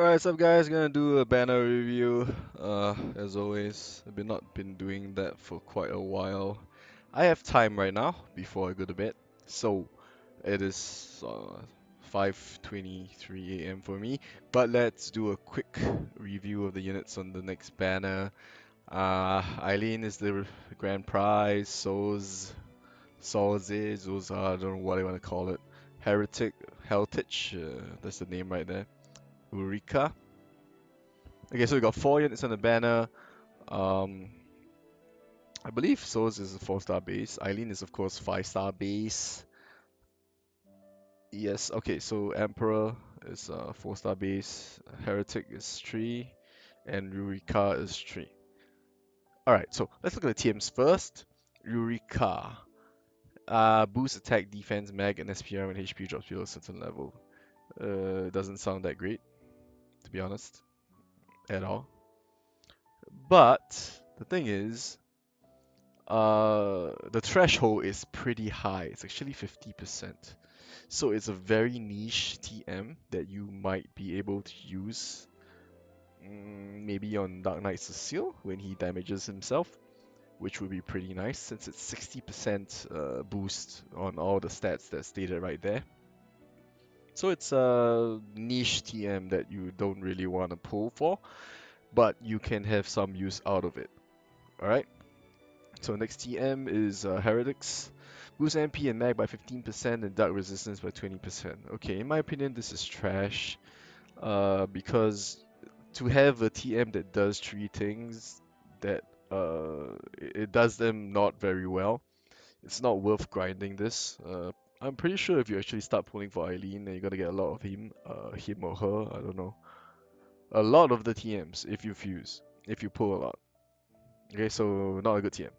Alright, what's up guys? Gonna do a banner review. As always, I've not been doing that for quite a while. I have time right now before I go to bed. So it is 5:23 a.m. for me. But let's do a quick review of the units on the next banner. Eileen is the grand prize. Soze, I don't know what I want to call it. Heretic, Heltich, that's the name right there. Eureka. Okay, so we got 4 units on the banner. Um, I believe Soze is a 4-star base. Eileen is of course 5-star base. Yes, okay, so Emperor is a 4-star base. Heretic is 3, and Eureka is 3. Alright, so let's look at the TMs first. Eureka. Boost attack, defense, mag, and SPR when HP drops below a certain level. Doesn't sound that great, to be honest, at all. But the thing is, the threshold is pretty high. It's actually 50%. So it's a very niche TM that you might be able to use maybe on Dark Knight Cecile when he damages himself, which would be pretty nice since it's 60% boost on all the stats that's stated right there. So it's a niche TM that you don't really want to pull for, but you can have some use out of it. Alright? So next TM is Heretics. Boost MP and mag by 15% and dark resistance by 20%. Okay, in my opinion, this is trash. Because to have a TM that does 3 things that it does them not very well, it's not worth grinding this. I'm pretty sure if you actually start pulling for Eileen, then you're gonna get a lot of him or her. I don't know. A lot of the TMs if you fuse, if you pull a lot. Okay, so not a good TM.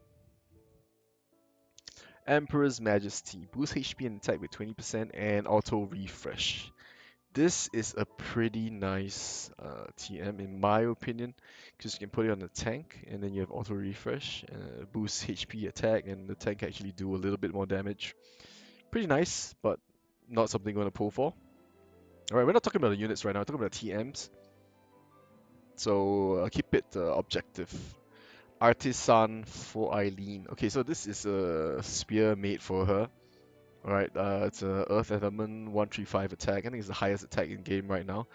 Emperor's Majesty. Boost HP and attack with 20% and auto refresh. This is a pretty nice TM in my opinion, because you can put it on the tank and then you have auto refresh, boost HP attack, and the tank can actually do a little bit more damage. Pretty nice, but not something I'm going to pull for. Alright, we're not talking about the units right now, we're talking about TMs. So keep it objective. Artisan for Eileen. Okay, so this is a spear made for her. Alright, it's a Earth Element 135 attack. I think it's the highest attack in game right now.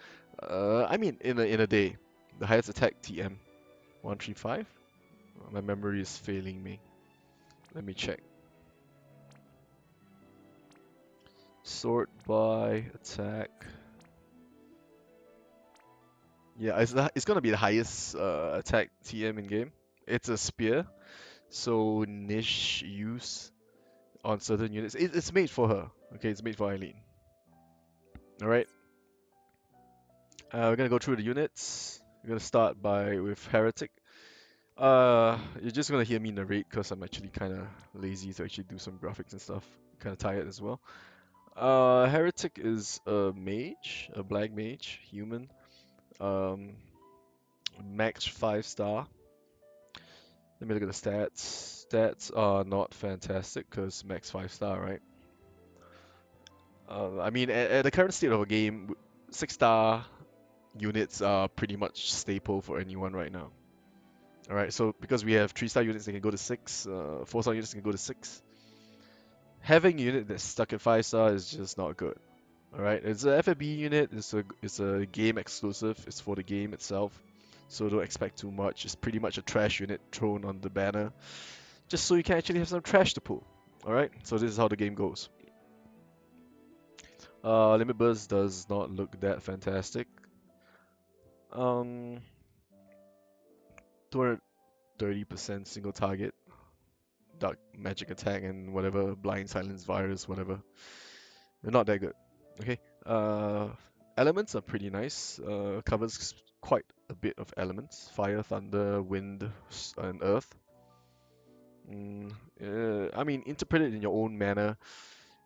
I mean, in a day, the highest attack TM 135. My memory is failing me. Let me check. Sort by attack. Yeah, it's gonna be the highest attack TM in game. It's a spear, so niche use on certain units. It's made for her. Okay, it's made for Eileen. All right. We're gonna go through the units. We're gonna start with Heretic. You're just gonna hear me narrate because I'm actually kind of lazy to actually do some graphics and stuff. Kind of tired as well. Heretic is a mage, a black mage, human. Um, max 5-star. Let me look at the stats. Stats are not fantastic because max 5-star, right? I mean, at the current state of a game, 6-star units are pretty much staple for anyone right now. Alright, so because we have 3-star units that can go to 6, 4-star units can go to 6. Having a unit that's stuck at 5-star is just not good. Alright, it's a FFBE unit, it's a game exclusive, it's for the game itself. So don't expect too much. It's pretty much a trash unit thrown on the banner, just so you can actually have some trash to pull. Alright, so this is how the game goes. Limit Burst does not look that fantastic. 230% single target, dark magic attack, and whatever, blind silence virus, whatever. They're not that good. Okay. Elements are pretty nice. Covers quite a bit of elements: fire, thunder, wind, and earth. I mean, interpret it in your own manner.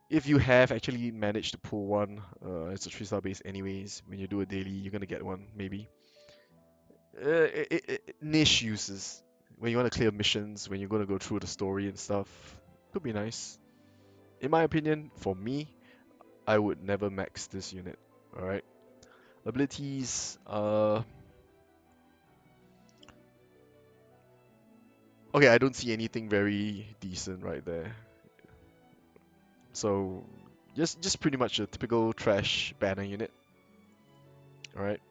If you have actually managed to pull one, it's a 3-star base anyways. When you do a daily, you're gonna get one, maybe. Niche uses. When you want to clear missions, when you're gonna go through the story and stuff, could be nice. In my opinion, for me, I would never max this unit. Alright. Abilities, okay, I don't see anything very decent right there. So just pretty much a typical trash banner unit. Alright.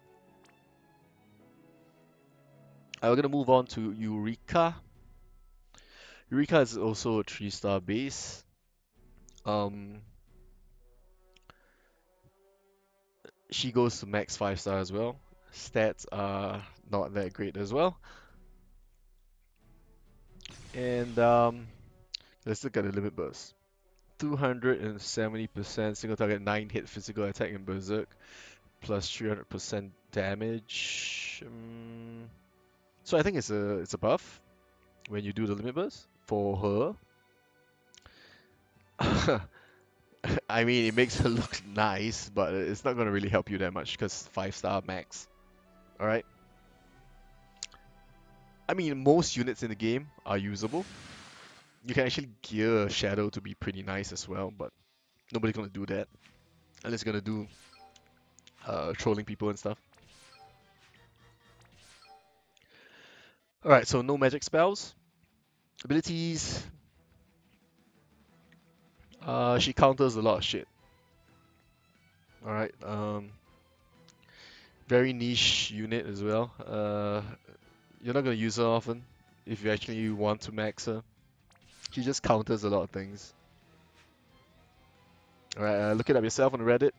We're gonna move on to Eureka. Eureka is also a 3-star base. Um, she goes to max 5-star as well. Stats are not that great as well. And let's look at the limit burst. 270% single target 9 hit physical attack in Berserk plus 300% damage. So I think it's a buff when you do the limit burst for her. I mean, it makes her look nice, but it's not gonna really help you that much because 5-star max. All right. I mean, most units in the game are usable. You can actually gear a shadow to be pretty nice as well, but nobody's gonna do that unless you're gonna do trolling people and stuff. All right, so no magic spells. Abilities. She counters a lot of shit. All right. Very niche unit as well. You're not gonna use her often if you actually want to max her. She just counters a lot of things. All right. Look it up yourself on Reddit.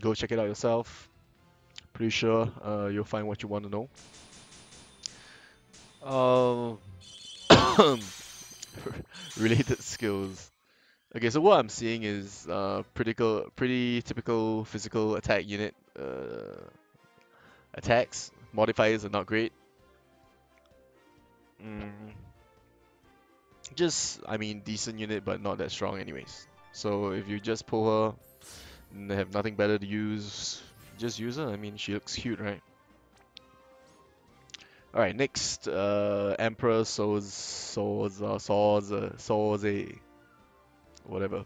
Go check it out yourself. Pretty sure you'll find what you want to know. Related skills. Okay, so what I'm seeing is pretty typical physical attack unit. Attacks modifiers are not great. Mm, I mean, decent unit, but not that strong, anyways. So if you just pull her and have nothing better to use, just use her. I mean, she looks cute, right? All right, next, Emperor Soze, whatever.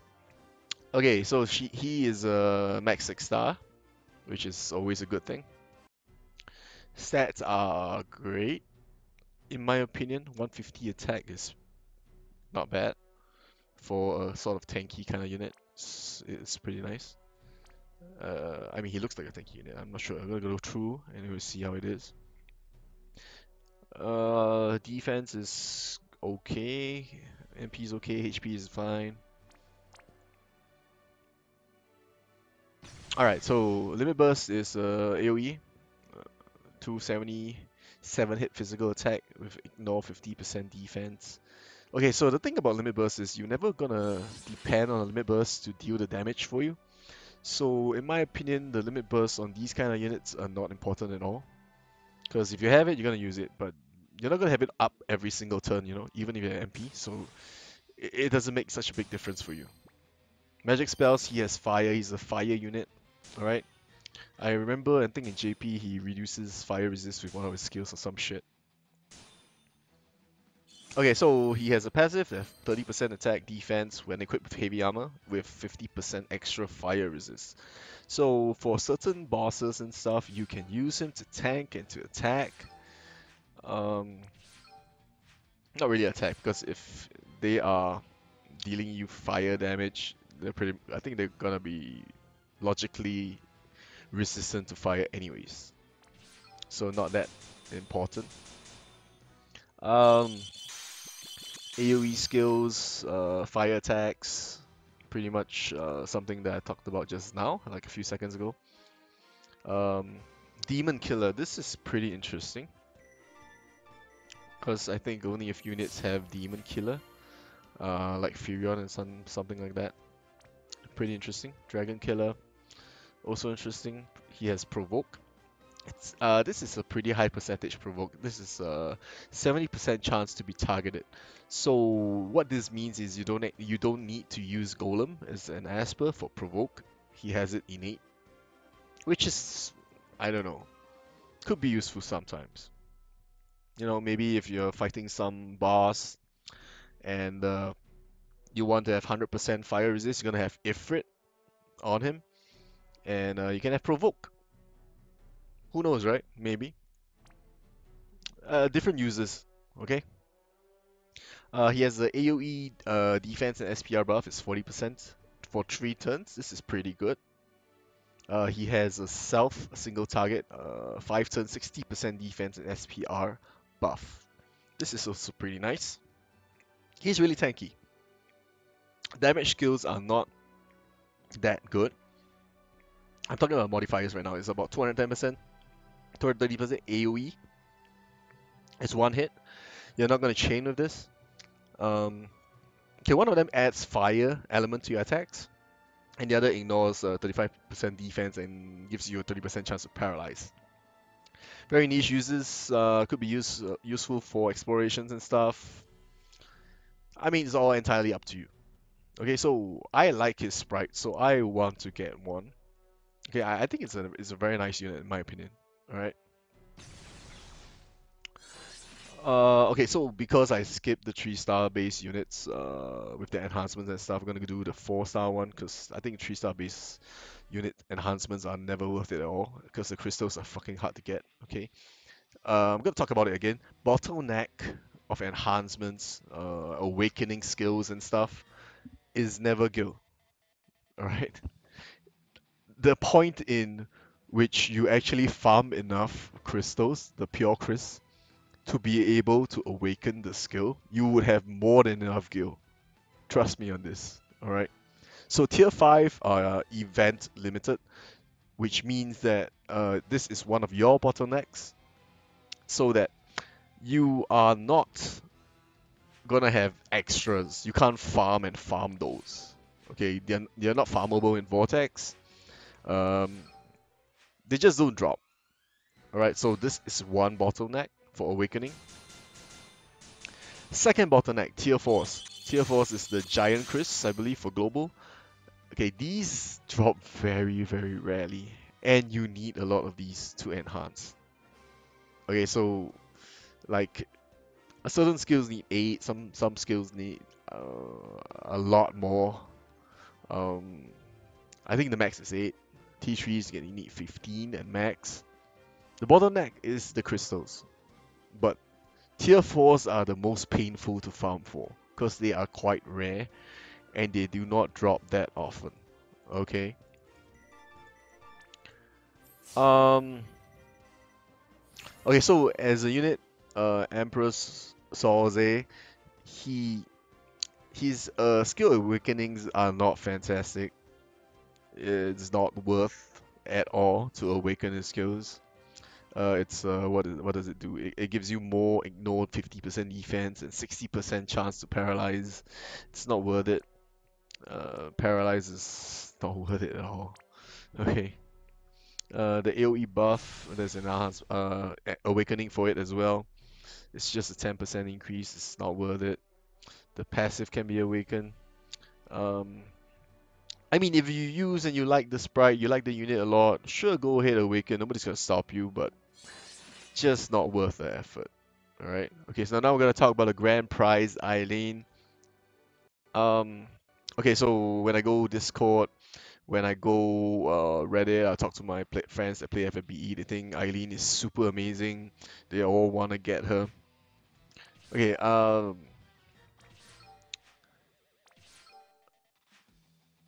Okay, so he is a max 6-star, which is always a good thing. Stats are great, in my opinion. 150 attack is not bad for a sort of tanky kind of unit. It's pretty nice. I mean, he looks like a tanky unit. I'm not sure. I'm gonna go through and we'll see how it is. Defense is okay. MP is okay. HP is fine. Alright, so Limit Burst is AoE. 277 hit physical attack with ignore 50% defense. Okay, so the thing about Limit Burst is you're never gonna depend on a Limit Burst to deal the damage for you. So in my opinion, the Limit Burst on these kind of units are not important at all. Because if you have it, you're gonna use it, but you're not gonna have it up every single turn, even if you're MP, so it doesn't make such a big difference for you. Magic spells, he has fire, he's a fire unit, alright? I remember, I think in JP, he reduces fire resist with one of his skills or some shit. Okay, so he has a passive that 30% attack defense when equipped with heavy armor with 50% extra fire resist. So for certain bosses and stuff, you can use him to tank and to attack. Not really attack, because if they are dealing you fire damage, I think they're gonna be logically resistant to fire anyways. So not that important. Um, AoE skills, fire attacks, pretty much something that I talked about just now, like a few seconds ago. Um, Demon Killer, this is pretty interesting. Because I think only a few units have Demon Killer. Like Furion and something like that. Pretty interesting. Dragon Killer, also interesting. He has Provoke. This is a pretty high percentage provoke. This is a 70% chance to be targeted. So what this means is you don't need to use Golem as an Asper for provoke. He has it innate, which is, I don't know, could be useful sometimes. Maybe if you're fighting some boss and you want to have 100% fire resist, you're gonna have Ifrit on him, and you can have provoke. Who knows, right? Maybe. Different users. Okay. He has the AoE defense and SPR buff is 40% for 3 turns. This is pretty good. He has a self single target 5 turn 60% defense and SPR buff. This is also pretty nice. He's really tanky. Damage skills are not that good. I'm talking about modifiers right now. It's about 210%, 230% AoE. It's one hit. You're not going to chain with this. Okay, one of them adds fire element to your attacks, and the other ignores 35% defense and gives you a 30% chance to paralyze. Very niche uses, could be useful for explorations and stuff. I mean, it's all entirely up to you. Okay, so I like his sprite, so I want to get one. Okay, I think it's a very nice unit in my opinion. All right. Okay, so because I skipped the 3-star base units with the enhancements and stuff, I'm gonna do the 4-star one because I think 3-star base unit enhancements are never worth it at all because the crystals are fucking hard to get. Okay, I'm gonna talk about it again. Bottleneck of enhancements, awakening skills and stuff is never gil. All right, the point in which you actually farm enough crystals, the pure crystals, to be able to awaken the skill, you would have more than enough gil. Trust me on this. Alright. So tier 5 are event limited, which means that this is one of your bottlenecks, so that you are not gonna have extras. You can't farm and farm those. Okay, they're not farmable in Vortex. Um, they just don't drop. Alright, so this is one bottleneck for awakening. Second bottleneck, tier 4s. Tier 4s is the giant crisps, I believe, for global. Okay, these drop very, very rarely, and you need a lot of these to enhance. Okay, so like certain skills need 8, some skills need a lot more. Um, I think the max is 8. T3 is gonna need 15 at max. The bottleneck is the crystals, but tier 4s are the most painful to farm for because they are quite rare and they do not drop that often. Okay. Um. Okay, so as a unit, Empress Soze, he his skill awakenings are not fantastic. It's not worth at all to awaken his skills. It's what does it do? It gives you more ignored 50% defense and 60% chance to paralyze. It's not worth it. Paralyze is not worth it at all. Okay. The AoE buff, there's an awakening for it as well. It's just a 10% increase. It's not worth it. The passive can be awakened. Um, I mean, if you use and you like the sprite, you like the unit a lot, sure, go ahead awaken. Nobody's gonna stop you, but just not worth the effort. All right. Okay, so now we're gonna talk about the grand prize, Eileen. Um, okay, so when I go Discord, when I go Reddit, I talk to my friends that play FFBE. They think Eileen is super amazing. They all want to get her. Okay,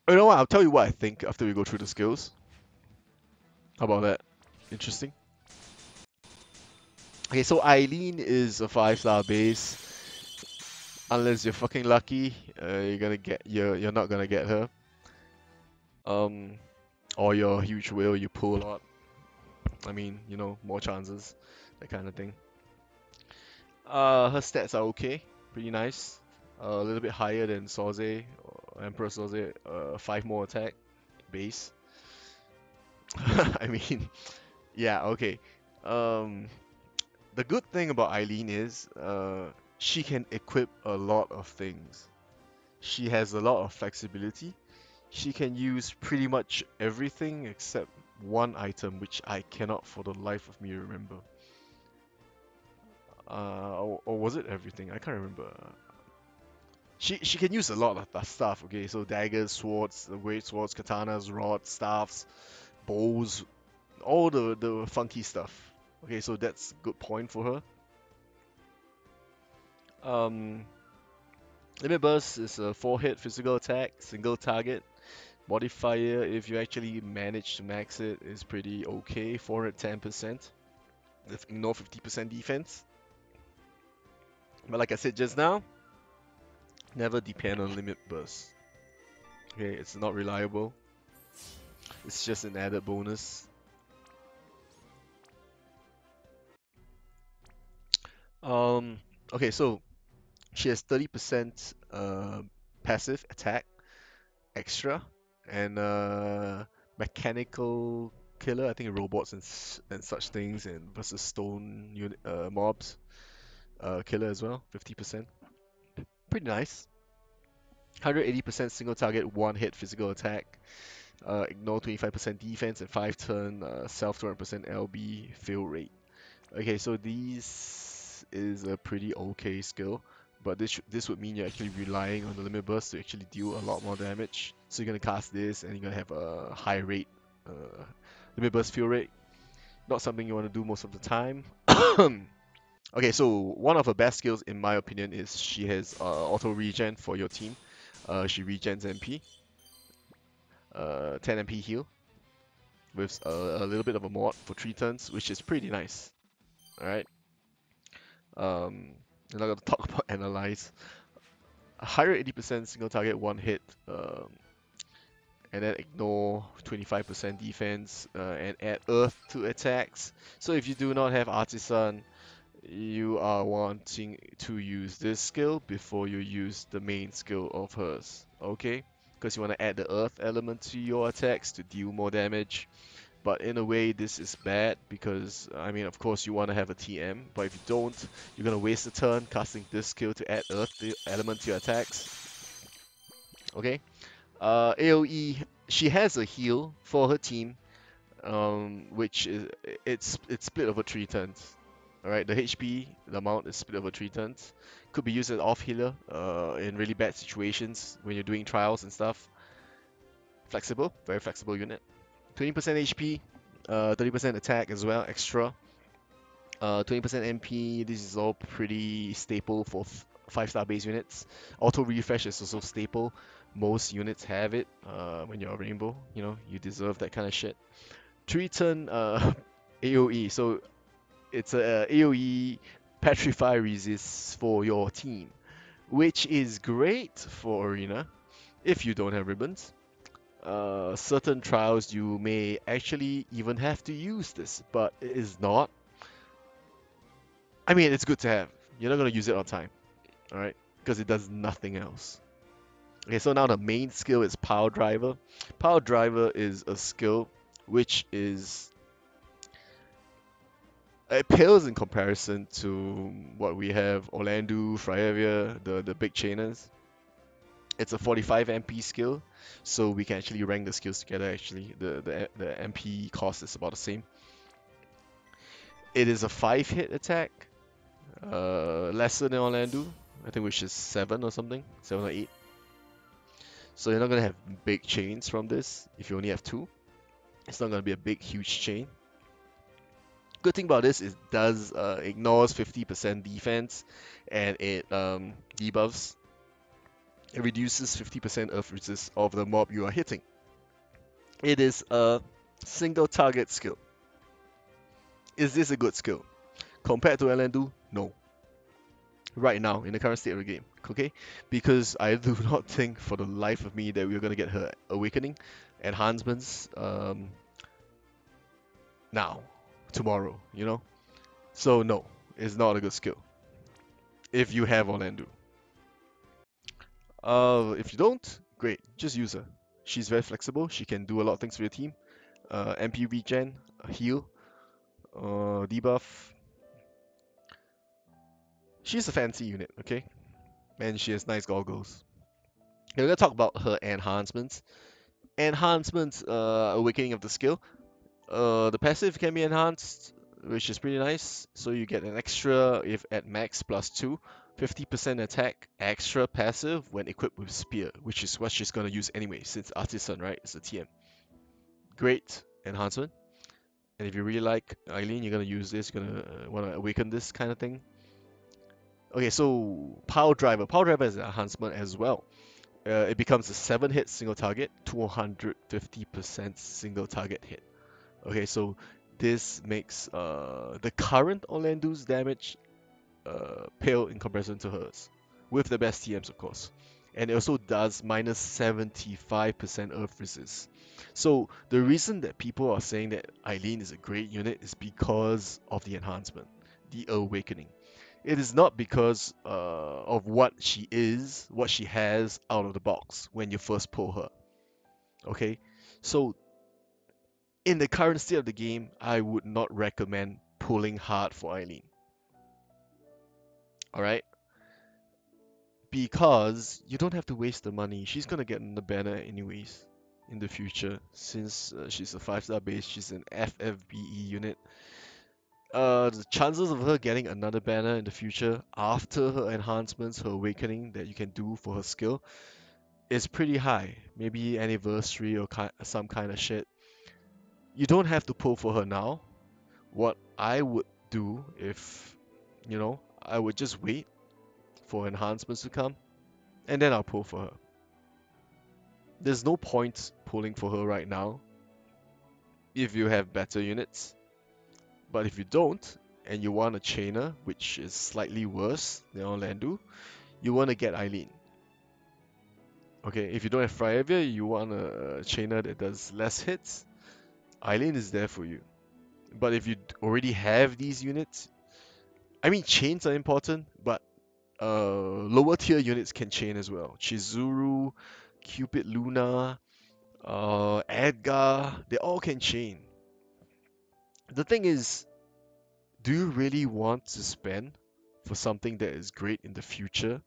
you know what? I'll tell you what I think after we go through the skills. How about that? Interesting. Okay, so Eileen is a 5-star base. Unless you're fucking lucky, you're not gonna get her. Um, or you're a huge whale, you pull a lot. I mean, you know, more chances, that kind of thing. Her stats are okay, pretty nice. A little bit higher than Soze, Emperor Soze. 5 more attack, base. I mean, yeah, okay. Um, the good thing about Eileen is she can equip a lot of things. She has a lot of flexibility. She can use pretty much everything except one item, which I cannot for the life of me remember. Or was it everything? I can't remember. She can use a lot of that stuff. Okay, so daggers, swords, great swords, katanas, rods, staffs, bows, all the funky stuff. Okay, so that's good point for her. Limit Burst is a 4-hit physical attack, single target. Modifier, if you actually manage to max it, is pretty okay, 410%. Ignore 50% defense. But like I said just now, never depend on Limit Burst. Okay, it's not reliable. It's just an added bonus. Okay, so she has 30% passive attack extra and mechanical killer. I think robots and such things and versus stone unit mobs killer as well. 50%, pretty nice. 180% single target, one hit physical attack. Ignore 25% defense and 5 turn. Self 200% LB fail rate. Okay, so these is a pretty okay skill, but this would mean you're actually relying on the limit burst to actually deal a lot more damage. So you're gonna cast this, and you're gonna have a high rate, limit burst fail rate. Not something you want to do most of the time. Okay, so one of her best skills, in my opinion, is she has auto regen for your team. She regens MP, 10 MP heal with a little bit of a mod for 3 turns, which is pretty nice. All right. I'm not gonna talk about analyze. 180% single target, one hit, and then ignore 25% defense and add earth to attacks. So if you do not have artisan, you are wanting to use this skill before you use the main skill of hers, okay? Because you want to add the earth element to your attacks to deal more damage. But in a way, this is bad because, I mean, of course, you want to have a TM, but if you don't, you're going to waste a turn casting this skill to add earth element to your attacks. Okay? AoE, she has a heal for her team, which is it's split over 3 turns. Alright, the HP, the amount is split over 3 turns. Could be used as off healer in really bad situations when you're doing trials and stuff. Flexible, very flexible unit. 20% HP, 30% attack as well, extra. 20% MP, this is all pretty staple for 5-star base units. Auto refresh is also staple. Most units have it when you're a rainbow, you know, you deserve that kind of shit. 3-turn AoE, so it's a AoE Petrify resist for your team, which is great for Arena if you don't have ribbons. Certain trials you may actually even have to use this, but it is not. I mean, it's good to have. You're not going to use it all the time, alright? Because it does nothing else. Okay, so now the main skill is Power Driver. Power Driver is a skill which is... It pales in comparison to what we have, Orlando, Friavia, the big chainers. It's a 45 MP skill, so we can actually rank the skills together actually. The MP cost is about the same. It is a 5-hit attack, lesser than Orlando, I think, which is 7 or something, 7 or 8. So you're not going to have big chains from this if you only have 2. It's not going to be a big, huge chain. Good thing about this is it does ignores 50% defense, and it debuffs. It reduces 50% of resist of the mob you are hitting. It is a single target skill. Is this a good skill? Compared to Elendu, no. Right now, in the current state of the game, okay? Because I do not think for the life of me that we're gonna get her awakening enhancements now, tomorrow, you know? So no, it's not a good skill. If you have Orlando. If you don't, great, just use her. She's very flexible, she can do a lot of things for your team. MP regen, heal, debuff. She's a fancy unit, okay? And she has nice goggles. Now we're gonna talk about her enhancements. Enhancements, awakening of the skill. The passive can be enhanced, which is pretty nice. So you get an extra if at max +2, 50% attack, extra passive when equipped with spear, which is what she's gonna use anyway, since artisan, right? It's a TM. Great enhancement. And if you really like Eileen, you're gonna use this, you're gonna wanna awaken this kind of thing. Okay, so Power Driver. Power Driver is an enhancement as well. It becomes a 7 hit single target, 250% single target hit. Okay, so this makes the current Orlando's damage pale in comparison to hers, with the best TMs, of course. And it also does minus 75% Earth resist. So the reason that people are saying that Eileen is a great unit is because of the enhancement, the Awakening. It is not because of what she is, what she has out of the box when you first pull her. Okay, so in the current state of the game, I would not recommend pulling hard for Eileen. All right, because you don't have to waste the money. She's gonna get the banner anyways in the future, since she's a 5-star base. She's an FFBE unit. The chances of her getting another banner in the future after her enhancements, her awakening that you can do for her skill is pretty high. Maybe anniversary or some kind of shit. You don't have to pull for her now. What I would do if, I would just wait for enhancements to come and then I'll pull for her. There's no point pulling for her right now if you have better units. But if you don't, and you want a chainer, which is slightly worse than Orlando, you want to get Eileen. Okay, if you don't have Friavia, you want a chainer that does less hits, Eileen is there for you. But if you already have these units, I mean, chains are important, but lower tier units can chain as well. Chizuru, Cupid Luna, Edgar, they all can chain. The thing is, do you really want to spend for something that is great in the future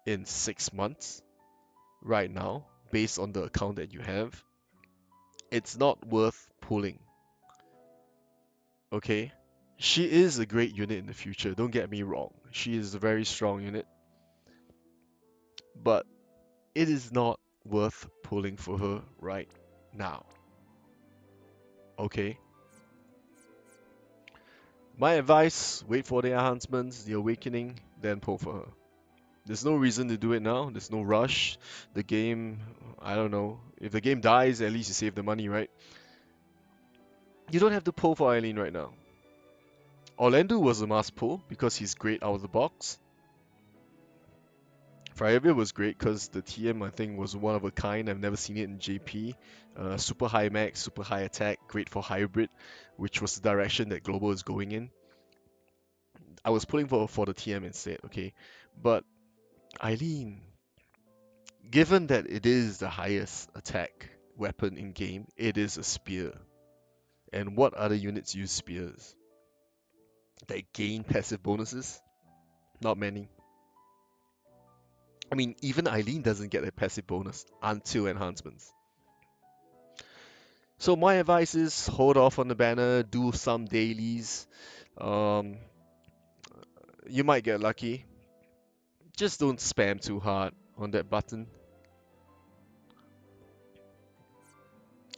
in 6 months right now, based on the account that you have? It's not worth pulling. Okay? She is a great unit in the future, don't get me wrong. She is a very strong unit, but it is not worth pulling for her right now. Okay? My advice, wait for the enhancements, the awakening, then pull for her. There's no reason to do it now. There's no rush. The game, I don't know. If the game dies, at least you save the money, right? You don't have to pull for Eileen right now. Orlando was a must pull because he's great out of the box. Friavia was great because the TM, I think, was one of a kind. I've never seen it in JP. Super high max, super high attack, great for hybrid, which was the direction that Global is going in. I was pulling for the TM instead, okay? But Eileen, given that it is the highest attack weapon in game, it is a spear. And what other units use spears? That gain passive bonuses? Not many. I mean, even Eileen doesn't get a passive bonus until enhancements. So my advice is hold off on the banner, do some dailies. Um, you might get lucky. Just don't spam too hard on that button.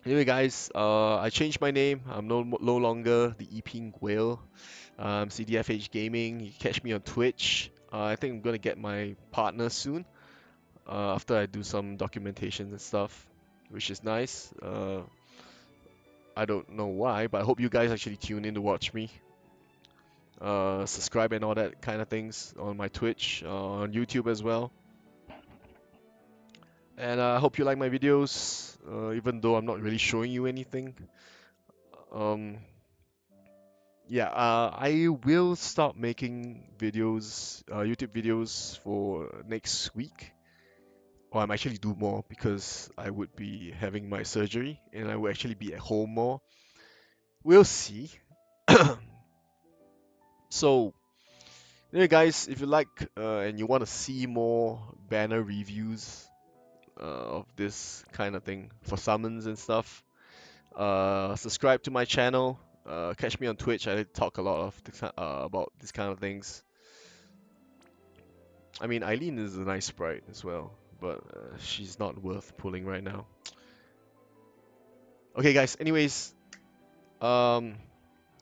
Anyway, guys, I changed my name. I'm no longer the Eping Whale. CDFH Gaming. You can catch me on Twitch. I think I'm gonna get my partner soon. After I do some documentation and stuff, which is nice. I don't know why, but I hope you guys actually tune in to watch me. Subscribe and all that kind of things on my Twitch, on YouTube as well. And I hope you like my videos, even though I'm not really showing you anything. Um, yeah, I will start making videos, YouTube videos for next week. Or I might actually do more because I would be having my surgery and I will actually be at home more. We'll see. So, anyway, guys, if you like and you want to see more banner reviews of this kind of thing for summons and stuff, subscribe to my channel. Catch me on Twitch. I talk a lot of about these kind of things. I mean, Eileen is a nice sprite as well, but she's not worth pulling right now. Okay, guys. Anyways, Um,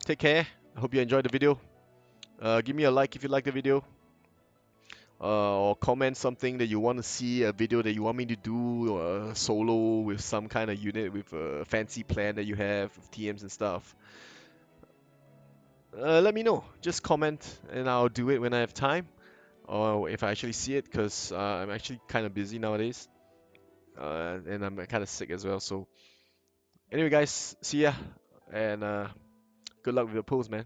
take care. I hope you enjoyed the video. Give me a like if you like the video. Or comment something that you want to see, a video that you want me to do, solo with some kind of unit with a fancy plan that you have with TMs and stuff. Let me know. Just comment and I'll do it when I have time or if I actually see it, because I'm actually kind of busy nowadays and I'm kind of sick as well. So anyway, guys, see ya, and good luck with your pulls, man.